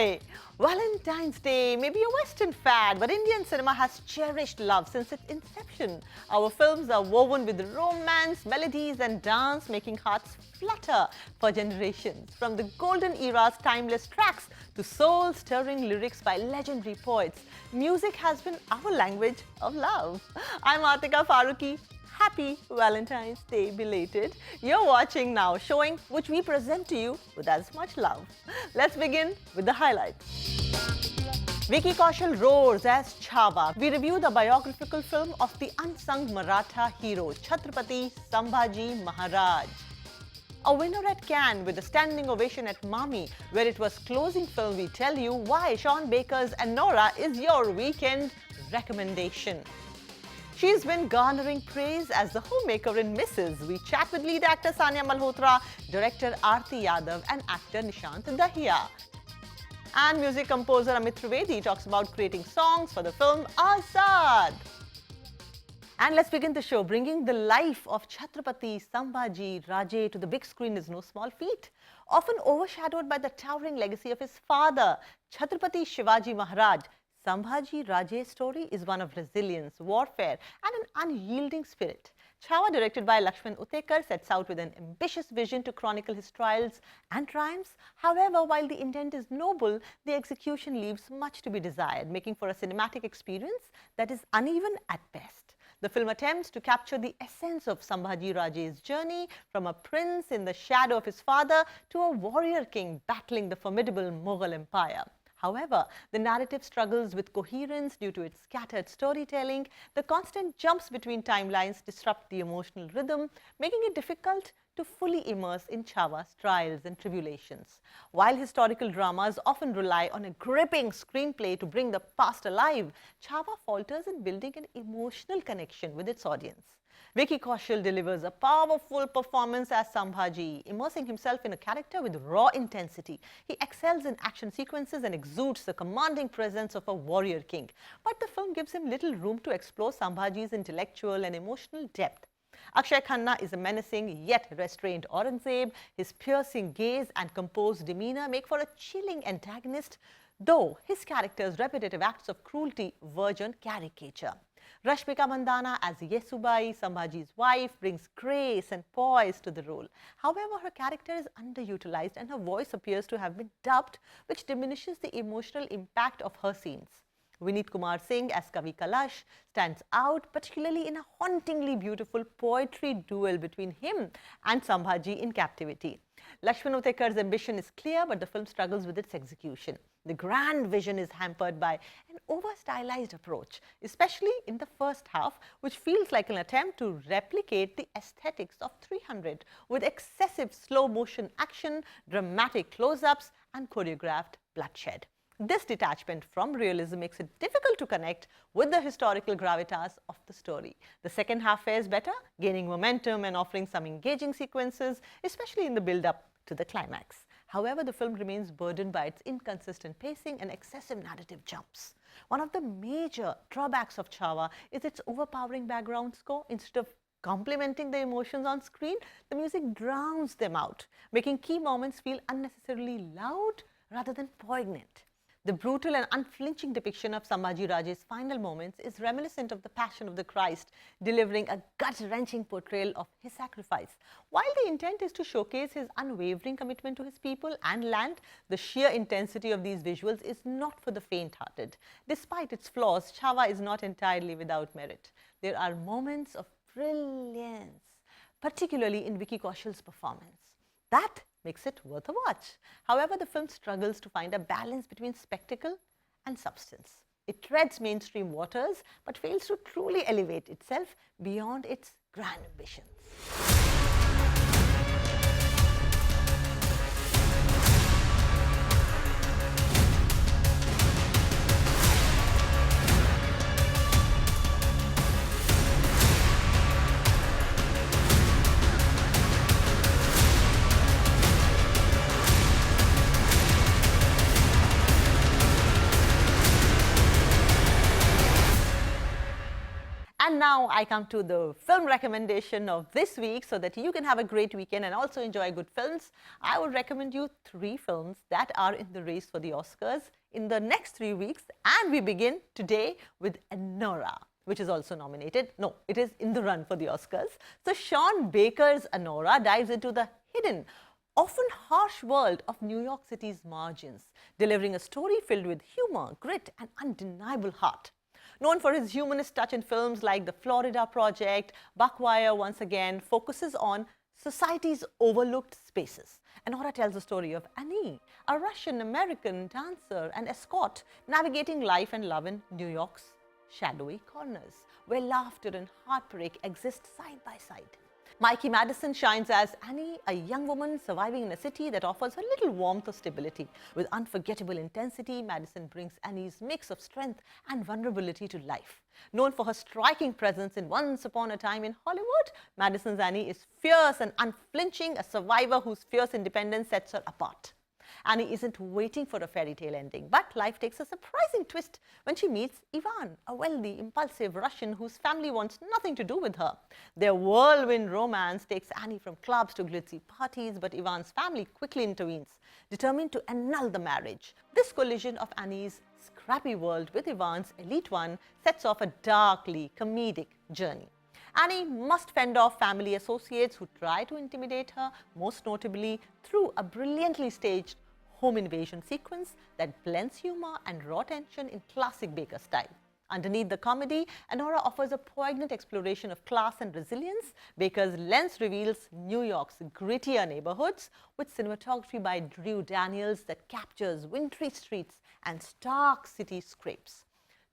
Hi! Valentine's Day may be a Western fad, but Indian cinema has cherished love since its inception. Our films are woven with romance, melodies and dance, making hearts flutter for generations. From the golden era's timeless tracks to soul-stirring lyrics by legendary poets, music has been our language of love. I'm Atika Farooqui. Happy Valentine's Day belated. You're watching Now, showing which we present to you with as much love. Let's begin with the highlights. Vicky Kaushal roars as Chhaava. We review the biographical film of the unsung Maratha hero Chhatrapati Sambhaji Maharaj. A winner at Cannes with a standing ovation at Mami, where it was closing film, we tell you why Sean Baker's Anora is your weekend recommendation. She's been garnering praise as the homemaker in Mrs. We chat with lead actor Sanya Malhotra, director Arati and actor Nishant Dahiya. And music composer Amit Trivedi talks about creating songs for the film Azaad. And let's begin the show. Bringing the life of Chhatrapati Sambhaji Raje to the big screen is no small feat. Often overshadowed by the towering legacy of his father, Chhatrapati Shivaji Maharaj, Sambhaji Raje's story is one of resilience, warfare and an unyielding spirit. Chhaava, directed by Lakshman Utekar, sets out with an ambitious vision to chronicle his trials and triumphs. However, while the intent is noble, the execution leaves much to be desired, making for a cinematic experience that is uneven at best. The film attempts to capture the essence of Sambhaji Raje's journey from a prince in the shadow of his father to a warrior king battling the formidable Mughal Empire. However, the narrative struggles with coherence due to its scattered storytelling. The constant jumps between timelines disrupt the emotional rhythm, making it difficult to fully immerse in Chhaava's trials and tribulations. While historical dramas often rely on a gripping screenplay to bring the past alive, Chhaava falters in building an emotional connection with its audience. Vicky Kaushal delivers a powerful performance as Sambhaji, immersing himself in a character with raw intensity. He excels in action sequences and exudes the commanding presence of a warrior king. But the film gives him little room to explore Sambhaji's intellectual and emotional depth. Akshaye Khanna is a menacing yet restrained Aurangzeb. His piercing gaze and composed demeanor make for a chilling antagonist, though his character's repetitive acts of cruelty verge on caricature. Rashmika Mandanna as Yesubai, Sambhaji's wife, brings grace and poise to the role. However, her character is underutilized and her voice appears to have been dubbed, which diminishes the emotional impact of her scenes. Vineet Kumar Singh as Kavi Kalash stands out, particularly in a hauntingly beautiful poetry duel between him and Sambhaji in captivity. Lakshman Utekar's ambition is clear, but the film struggles with its execution. The grand vision is hampered by an over-stylized approach, especially in the first half, which feels like an attempt to replicate the aesthetics of 300 with excessive slow-motion action, dramatic close-ups and choreographed bloodshed. This detachment from realism makes it difficult to connect with the historical gravitas of the story. The second half fares better, gaining momentum and offering some engaging sequences, especially in the build-up to the climax. However, the film remains burdened by its inconsistent pacing and excessive narrative jumps. One of the major drawbacks of Chhaava is its overpowering background score. Instead of complementing the emotions on screen, the music drowns them out, making key moments feel unnecessarily loud rather than poignant. The brutal and unflinching depiction of Sambhaji Raje's final moments is reminiscent of the Passion of the Christ, delivering a gut-wrenching portrayal of his sacrifice. While the intent is to showcase his unwavering commitment to his people and land, the sheer intensity of these visuals is not for the faint-hearted. Despite its flaws, Chhaava is not entirely without merit. There are moments of brilliance, particularly in Vicky Kaushal's performance. That makes it worth a watch. However, the film struggles to find a balance between spectacle and substance. It treads mainstream waters, but fails to truly elevate itself beyond its grand ambitions. And now I come to the film recommendation of this week so that you can have a great weekend and also enjoy good films. I would recommend you 3 films that are in the race for the Oscars in the next 3 weeks. And we begin today with Anora, which is also nominated. No, it is in the run for the Oscars. So Sean Baker's Anora dives into the hidden, often harsh world of New York City's margins, delivering a story filled with humor, grit, and undeniable heart. Known for his humanist touch in films like The Florida Project, Buckwire once again focuses on society's overlooked spaces. Anora tells the story of Annie, a Russian-American dancer and escort navigating life and love in New York's shadowy corners, where laughter and heartbreak exist side by side. Mikey Madison shines as Annie, a young woman surviving in a city that offers her little warmth or stability. With unforgettable intensity, Madison brings Annie's mix of strength and vulnerability to life. Known for her striking presence in Once Upon a Time in Hollywood, Madison's Annie is fierce and unflinching, a survivor whose fierce independence sets her apart. Annie isn't waiting for a fairy tale ending, but life takes a surprising twist when she meets Ivan, a wealthy, impulsive Russian whose family wants nothing to do with her. Their whirlwind romance takes Annie from clubs to glitzy parties, but Ivan's family quickly intervenes, determined to annul the marriage. This collision of Annie's scrappy world with Ivan's elite one sets off a darkly comedic journey. Annie must fend off family associates who try to intimidate her, most notably through a brilliantly staged home invasion sequence that blends humor and raw tension in classic Baker style. Underneath the comedy, Anora offers a poignant exploration of class and resilience. Baker's lens reveals New York's grittier neighborhoods with cinematography by Drew Daniels that captures wintry streets and stark city scrapes.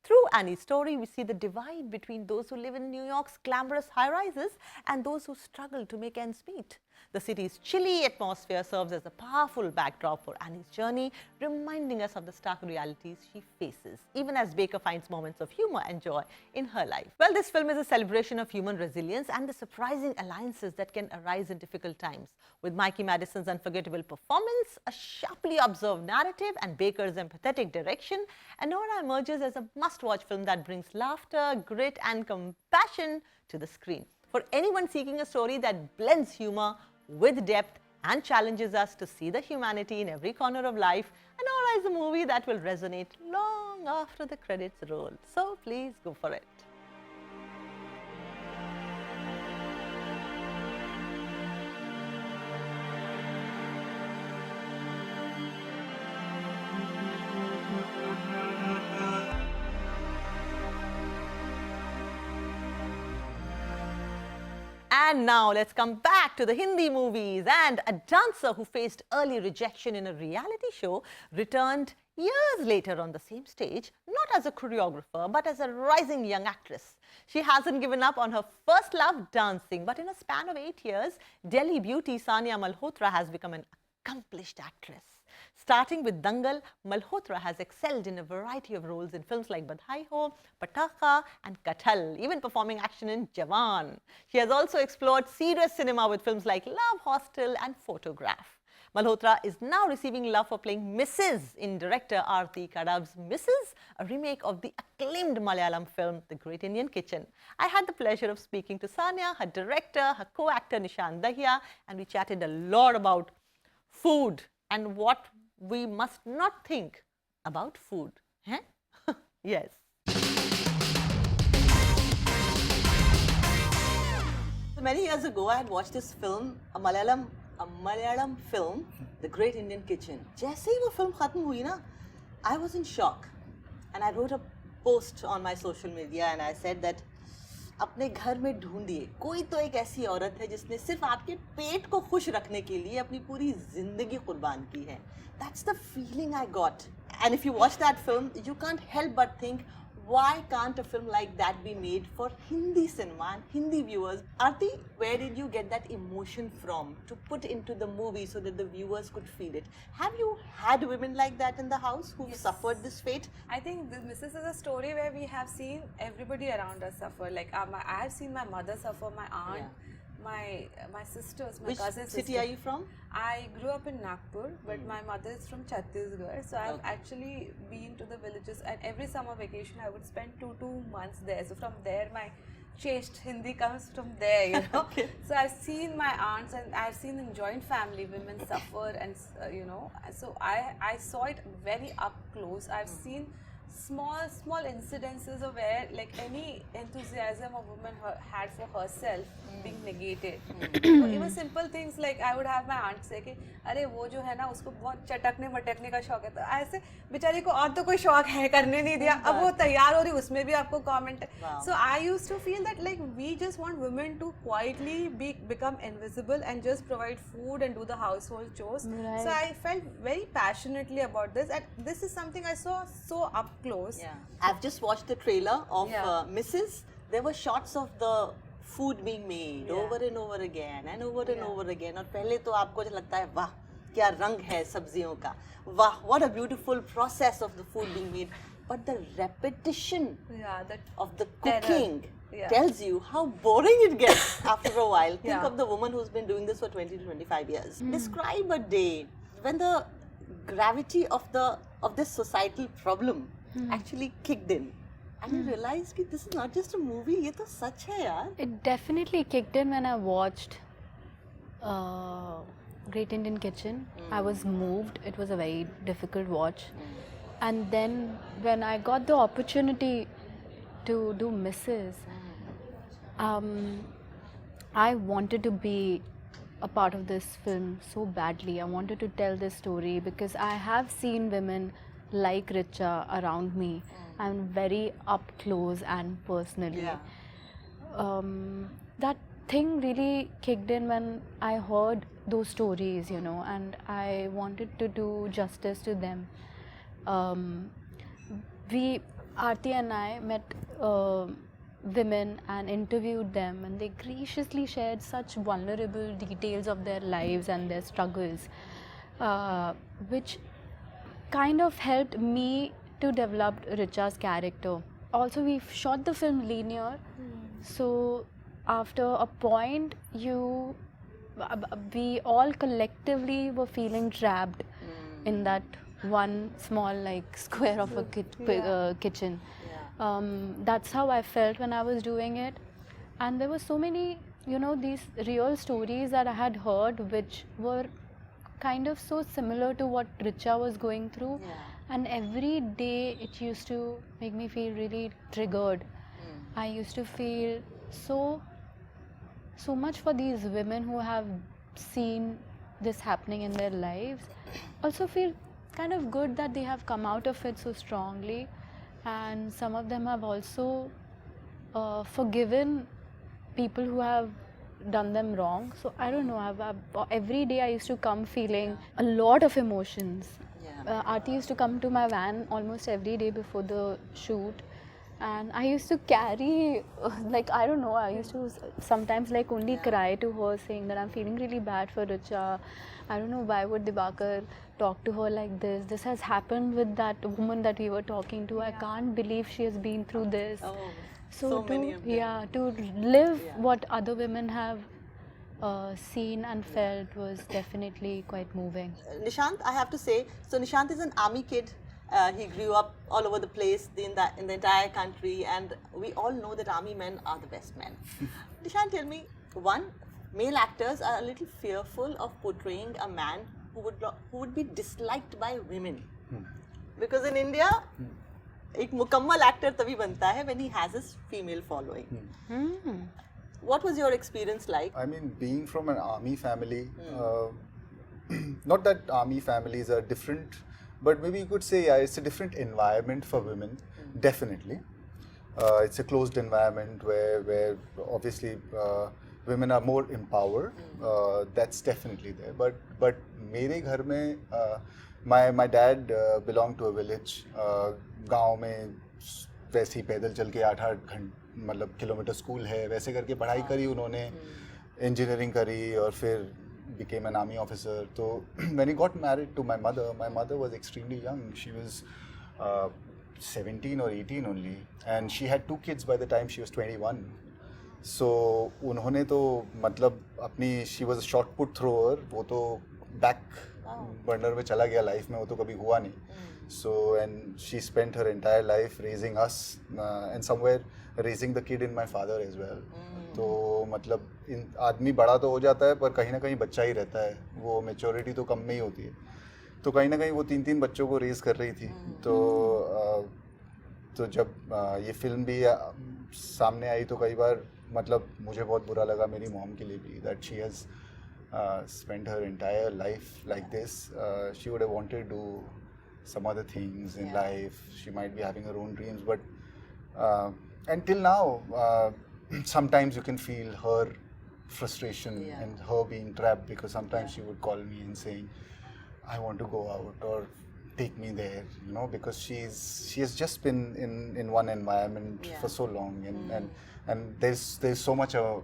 Through Annie's story, we see the divide between those who live in New York's glamorous high-rises and those who struggle to make ends meet. The city's chilly atmosphere serves as a powerful backdrop for Annie's journey, reminding us of the stark realities she faces, even as Baker finds moments of humor and joy in her life. Well, this film is a celebration of human resilience and the surprising alliances that can arise in difficult times. With Mikey Madison's unforgettable performance, a sharply observed narrative, and Baker's empathetic direction, Anora emerges as a must-watch film that brings laughter, grit, and compassion to the screen. For anyone seeking a story that blends humor with depth and challenges us to see the humanity in every corner of life, Anora is a movie that will resonate long after the credits roll. So please go for it. And now let's come back to the Hindi movies. And a dancer who faced early rejection in a reality show returned years later on the same stage, not as a choreographer, but as a rising young actress. She hasn't given up on her first love, dancing, but in a span of 8 years, Delhi beauty Sanya Malhotra has become an accomplished actress. Starting with Dangal, Malhotra has excelled in a variety of roles in films like Badhai Ho, Pataka and Kathal, even performing action in Jawan. She has also explored serious cinema with films like Love Hostel and Photograph. Malhotra is now receiving love for playing Mrs. in director Arati Kadav's Mrs., a remake of the acclaimed Malayalam film The Great Indian Kitchen. I had the pleasure of speaking to Sanya, her director, her co-actor Nishant Dahiya, and we chatted a lot about food and what we must not think about food. Huh? Yes. So many years ago, I had watched this film, a Malayalam film, The Great Indian Kitchen. जैसे ही वो film खत्म हुई ना, I was in shock, and I wrote a post on my social media and I said that अपने घर में ढूंढिए कोई तो एक ऐसी औरत है जिसने सिर्फ आपके पेट को खुश रखने के लिए अपनी पूरी जिंदगी कुर्बान की है. That's the feeling I got. And if you watch that film, you can't help but think, why can't a film like that be made for Hindi cinema and Hindi viewers? Arati, where did you get that emotion from to put into the movie so that the viewers could feel it? Have you had women like that in the house who suffered this fate? I think this is a story where we have seen everybody around us suffer. Like I have seen my mother suffer, my aunt, my sisters, my cousins. Which city are you from? I grew up in Nagpur, but my mother is from Chhattisgarh. So I've actually been to the villages, and every summer vacation I would spend 2 months there. So from there, chaste Hindi comes from there, you know. So I've seen my aunts and I've seen in joint family women suffer, and you know, so I saw it very up close. I've seen small incidences of where like any enthusiasm a woman had for herself being negated. So even simple things like I would have my aunt say कि अरे वो जो है ना उसको बहुत चटकने मटकने का शौक है, तो ऐसे बेचारी को और तो कोई शौक है करने नहीं दिया, अब वो तैयार हो रही उसमें भी आपको comment है. So I used to feel that like we just want women to quietly become invisible and just provide food and do the household chores. So I felt very passionately about this, and this is something I saw so up close. Yeah, I've just watched the trailer of Mrs. There were shots of the food being made over and over again and over and over again. और पहले तो आपको जो लगता है वाह क्या रंग है सब्जियों का, वाह what a beautiful process of the food being made. But the repetition of the cooking tells you how boring it gets after a while. Think of the woman who's been doing this for 20 to 25 years. Describe a day when the gravity of this societal problem actually kicked in. And you realized that this is not just a movie, ये तो सच है यार. It definitely kicked in when I watched Great Indian Kitchen. I was moved. It was a very difficult watch. And then when I got the opportunity to do Mrs., I wanted to be a part of this film so badly. I wanted to tell this story because I have seen women like Richa around me and very up close and personally. That thing really kicked in when I heard those stories, you know, and I wanted to do justice to them. Arati and I met women and interviewed them, and they graciously shared such vulnerable details of their lives and their struggles, which kind of helped me to develop Richa's character. Also, we shot the film linear, so after a point, we all collectively were feeling trapped in that one small like square of a kitchen. That's how I felt when I was doing it, and there were so many, you know, these real stories that I had heard which were kind of so similar to what Richa was going through, and every day it used to make me feel really triggered. I used to feel so much for these women who have seen this happening in their lives. Also feel kind of good that they have come out of it so strongly, and some of them have also forgiven people who have done them wrong. So I don't know, every day I used to come feeling a lot of emotions. Arati used to come to my van almost every day before the shoot, and I used to carry like, I don't know, I used to sometimes like only cry to her saying that I'm feeling really bad for Richa. I don't know, why would Dibakar talk to her like this? This has happened with that woman that we were talking to. I can't believe she has been through this. So to live what other women have seen and felt was definitely quite moving. Nishant, I have to say, so Nishant is an army kid. He grew up all over the place in the entire country, and we all know that army men are the best men. Nishant, tell me, one, male actors are a little fearful of portraying a man who would be disliked by women. Because in India, एक मुकम्मल actor तभी बनता है when he has his female following. What was your experience like? I mean, being from an army family, not that army families are different, but maybe you could say it's a different environment for women, definitely. It's a closed environment where obviously women are more empowered. That's definitely there. But मेरे घर में my dad belonged to a village. गांव में वैसे ही पैदल चल के 8-8 मतलब किलोमीटर स्कूल है, वैसे करके पढ़ाई करी उन्होंने, इंजीनियरिंग करी और फिर became an army officer. So when he got married to my mother was extremely young. She was 17 or 18 only, and she had 2 kids by the time she was 21. So उन्होंने तो मतलब अपनी, she was a shot put thrower, वो तो back burner में चला गया life में, वो तो कभी हुआ नहीं. So and she spent her entire life raising us and somewhere raising the kid in my father as well. तो मतलब आदमी बड़ा तो हो जाता है पर कहीं ना कहीं बच्चा ही रहता है, वो मेच्योरिटी तो कम में ही होती है. तो कहीं ना कहीं वो 3 बच्चों को रेज कर रही थी. तो जब ये फिल्म भी सामने आई तो कई बार मतलब मुझे बहुत बुरा लगा मेरी मॉम के लिए भी, that she has spent her entire life like this. She would have wanted to do some other things in life. She might be having her own dreams, but until now, sometimes you can feel her frustration and her being trapped, because sometimes she would call me and saying, I want to go out or take me there, you know, because she has just been in one environment for so long, and there's so much a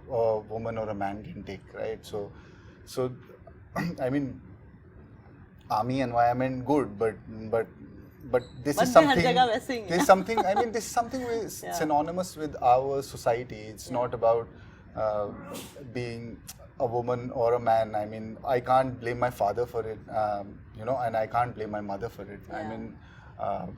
woman or a man can take, right? So I mean, army environment good, but this is something. This is something. I mean, this is something synonymous with our society. It's not about being a woman or a man. I mean, I can't blame my father for it, you know, and I can't blame my mother for it. I mean,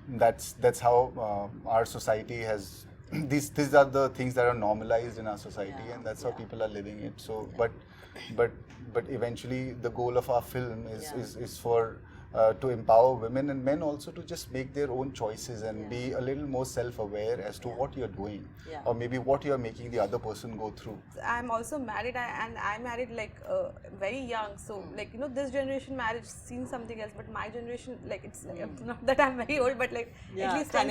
that's how our society has. These are the things that are normalized in our society, and that's how people are living it. So, but eventually, the goal of our film is for to empower women and men also to just make their own choices and be a little more self-aware as to what you're doing, or maybe what you're making the other person go through. I'm also married, and I married like very young, so like, you know, this generation marriage seen something else, but my generation, like, it's not that I'm very old, but like at least 10,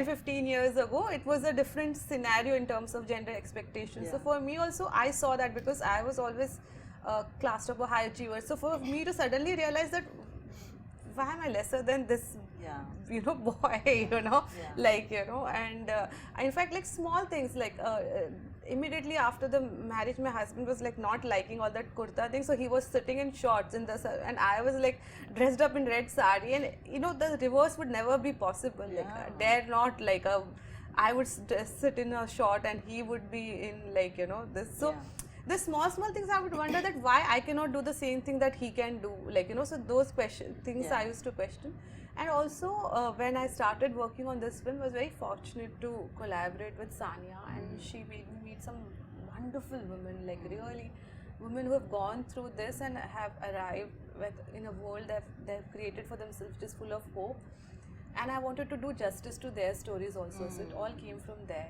15 years ago, it was a different scenario in terms of gender expectations. So for me also, I saw that because I was always classed up a high achiever. So for me to suddenly realize that why am I lesser than this, you know, boy, you know, like, you know, and in fact, like small things, like immediately after the marriage, my husband was like not liking all that kurta thing, so he was sitting in shorts in the, and I was like dressed up in red sari, and you know, the reverse would never be possible. Like dare not, like I would sit in a short and he would be in, like, you know, this. So the small things, I would wonder that why I cannot do the same thing that he can do, like, you know. So those things I used to question. And also when I started working on this film, I was very fortunate to collaborate with Sanya, and she made me meet some wonderful women, like really women who have gone through this and have arrived in a world that they've created for themselves, which is full of hope. And I wanted to do justice to their stories also, so it all came from there.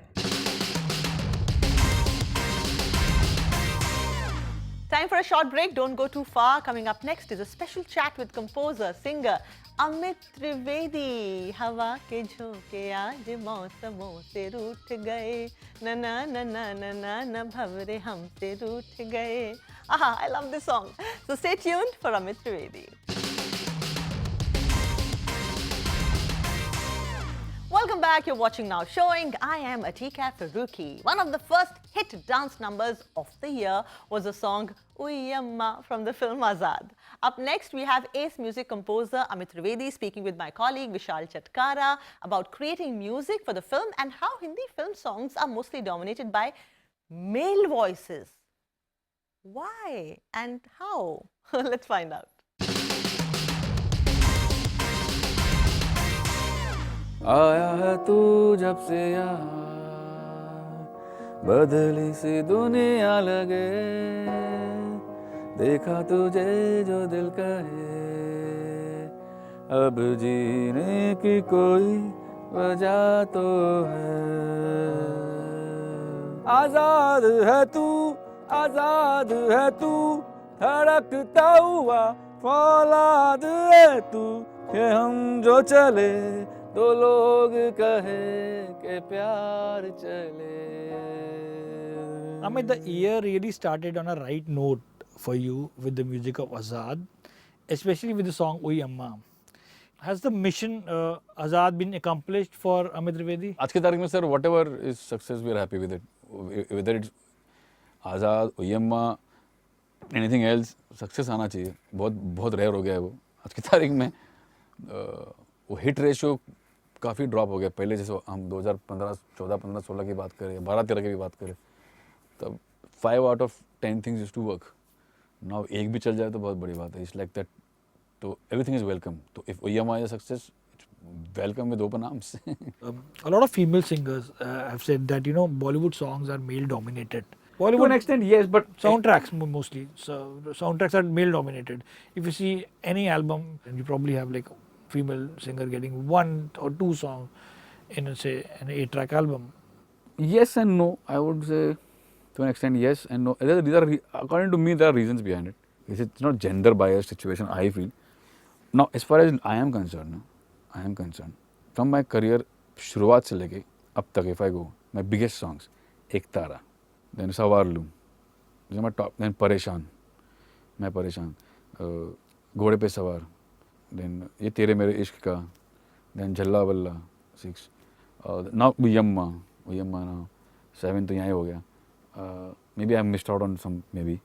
Time for a short break. Don't go too far. Coming up next is a special chat with composer, singer Amit Trivedi. हवा के झोंके आज मौसमों से रूठ गए, ना ना ना ना ना ना ना भंवरे हमसे रूठ गए. Aha, I love this song. So stay tuned for Amit Trivedi. Welcome back. You're watching Now Showing. I am Atika Farooqui. One of the first hit dance numbers of the year was the song Ui Amma from the film Azaad. Up next, we have ace music composer Amit Trivedi speaking with my colleague Vishal Chatkara about creating music for the film and how Hindi film songs are mostly dominated by male voices. Why and how? Let's find out. आया है तू जब से यहाँ, बदली सी दुनिया लगे, देखा तुझे जो दिल कहे, अब जीने की कोई वजह तो है. आजाद है तू, आजाद है तू, धड़कता हुआ फौलाद है तू, कि हम जो चले तो लोग कहे के प्यार चले. Amit, the year really started on a right note for you with the music of Azaad, especially with the song Ui Amma. Has the mission Azaad been accomplished for Amit Trivedi? आज की तारीख में sir whatever is success, we are happy with it. Whether it's Azaad, Ui Amma, anything else, success आना चाहिए. बहुत rare हो गया है वो. आज की तारीख में वो hit ratio काफ़ी ड्रॉप हो गया. पहले जैसे हम 2015, 14, 15, 16 की बात करें, 12, 13 की भी बात करें, तब 5 out of 10 things used to work. Now एक भी चल जाए तो बहुत बड़ी बात है. It's like that. So everything is welcome. So if Uyama is a success, it's welcome with open arms. A lot of female singers have said that Bollywood songs are male dominated. To Bollywood an extent, yes, but soundtracks mostly. So soundtracks are male dominated. If you see any album, and you probably have like a female singer getting 1 or 2 songs in say an 8-track album. Yes and no. I would say to an extent yes and no. These are according to me there are reasons behind it. It's not gender biased situation. I feel. Now as far as I am concerned, from my career शुरुआत से लेके अब तक if I go my biggest songs एक तारा, then सवार लूँ, these are my top, then परेशान, मैं परेशान, घोड़े पे सवार, then ये तेरे मेरे इश्क का, then झल्ला बल्ला 6, now Uyamma now 7 तो यहाँ ही हो गया. Maybe I missed out on some, maybe.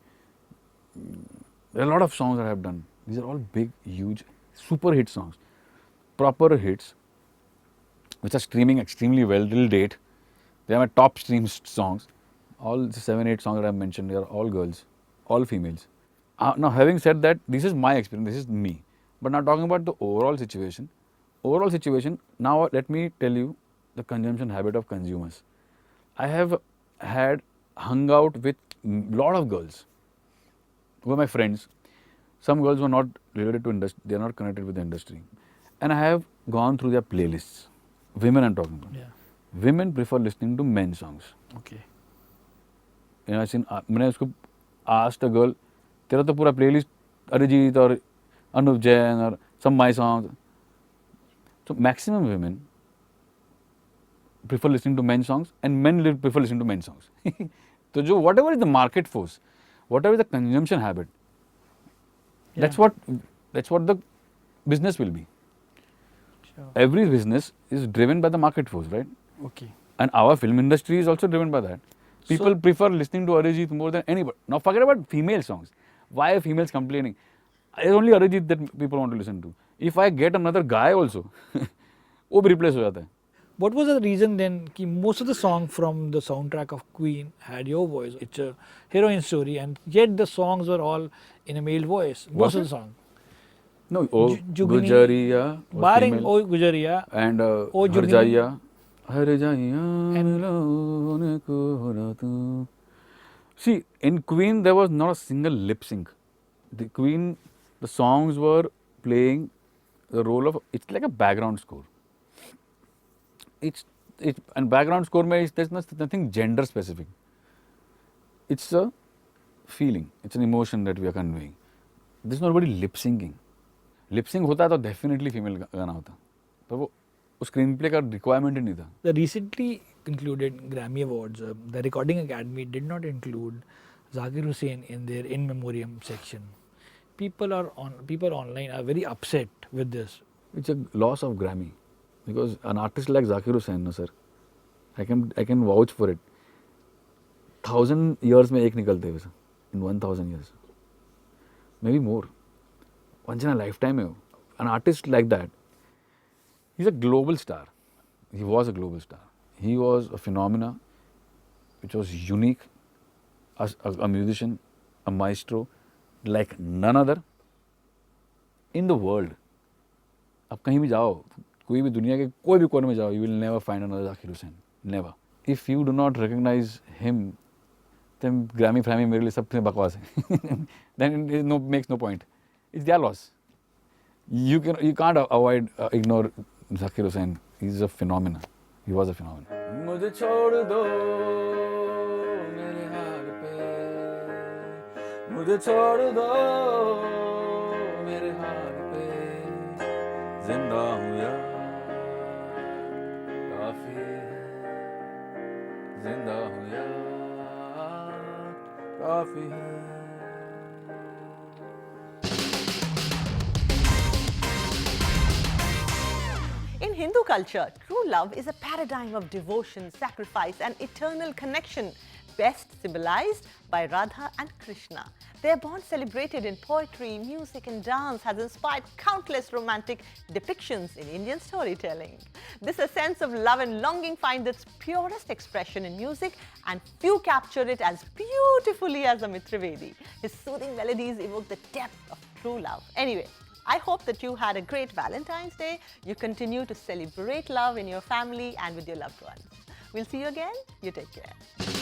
There are a lot of songs that I have done. These are all big, huge, super hit songs. Proper hits, which are streaming extremely well till date. They are my top streamed songs. All the 7-8 songs that I have mentioned, they are all girls, all females. Now having said that, this is my experience, this is me. But now talking about the overall situation, now let me tell you the consumption habit of consumers. I have hung out with a lot of girls who are my friends. Some girls who are not related to industry, they are not connected with the industry. And I have gone through their playlists. Women I'm talking about. Yeah. Women prefer listening to men songs. Okay. I've seen, मैंने उसको asked a girl, तेरा तो पूरा playlist Arijit और Anup Jain or some my songs. So maximum women prefer listening to men songs and men prefer listening to men songs. So whatever is the market force, whatever is the consumption habit, that's what the business will be. Sure. Every business is driven by the market force, right? Okay. And our film industry is also driven by that. People prefer listening to Arijit more than anybody. Now forget about female songs. Why are females complaining? It's only Arijit that people want to listen to. If I get another guy also, वो भी replace हो जाता है. What was the reason then कि most of the songs from the soundtrack of Queen had your voice? It's a heroine story and yet the songs were all in a male voice. Most of the songs. No, Jugni, Gujariya, barring female, O Gujariya and O Har Jugni. Jaiya. See, in Queen there was not a single lip sync. The Queen, the songs were playing the role of, it's like a background score. And background score में there's nothing gender specific. It's a feeling, it's an emotion that we are conveying. There's nobody lip syncing. Lip sync होता तो definitely female गाना होता. तो वो उस screenplay का requirement ही नहीं था. The recently concluded Grammy Awards, the Recording Academy did not include Zakir Hussain in their in memoriam section. People online are very upset with this. It's a loss of Grammy. Because an artist like Zakir Hussain, no, sir, I can vouch for it. 1,000 years में एक निकलते हैं वैसा, in 1,000 years, maybe more. Once in a lifetime, an artist like that, he's a global star. He was a global star. He was a phenomena, which was unique, a musician, a maestro, like none other in the world. आप कहीं भी जाओ, कोई भी दुनिया के कोई भी कोने में जाओ, you will never find another Zakir Hussain. Never. If you do not recognize him, then Grammy मेरे लिए सबसे बकवास है. Then it makes no point. It's their loss. You can't ignore Zakir Hussain. He's a phenomenon. He was a phenomenon. मुझे छोड़ दो मेरे हाल पे, मुझे छोड़ दो मेरे हाल पे, जिंदा हूँ यार काफी है, जिंदा हूँ यार काफी है. In Hindu culture, true love is a paradigm of devotion, sacrifice and eternal connection. best symbolized by Radha and Krishna. Their bond, celebrated in poetry, music and dance, has inspired countless romantic depictions in Indian storytelling. This sense of love and longing finds its purest expression in music, and few capture it as beautifully as Amit Trivedi. His soothing melodies evoke the depth of true love. Anyway, I hope that you had a great Valentine's Day. You continue to celebrate love in your family and with your loved ones. We'll see you again. You take care.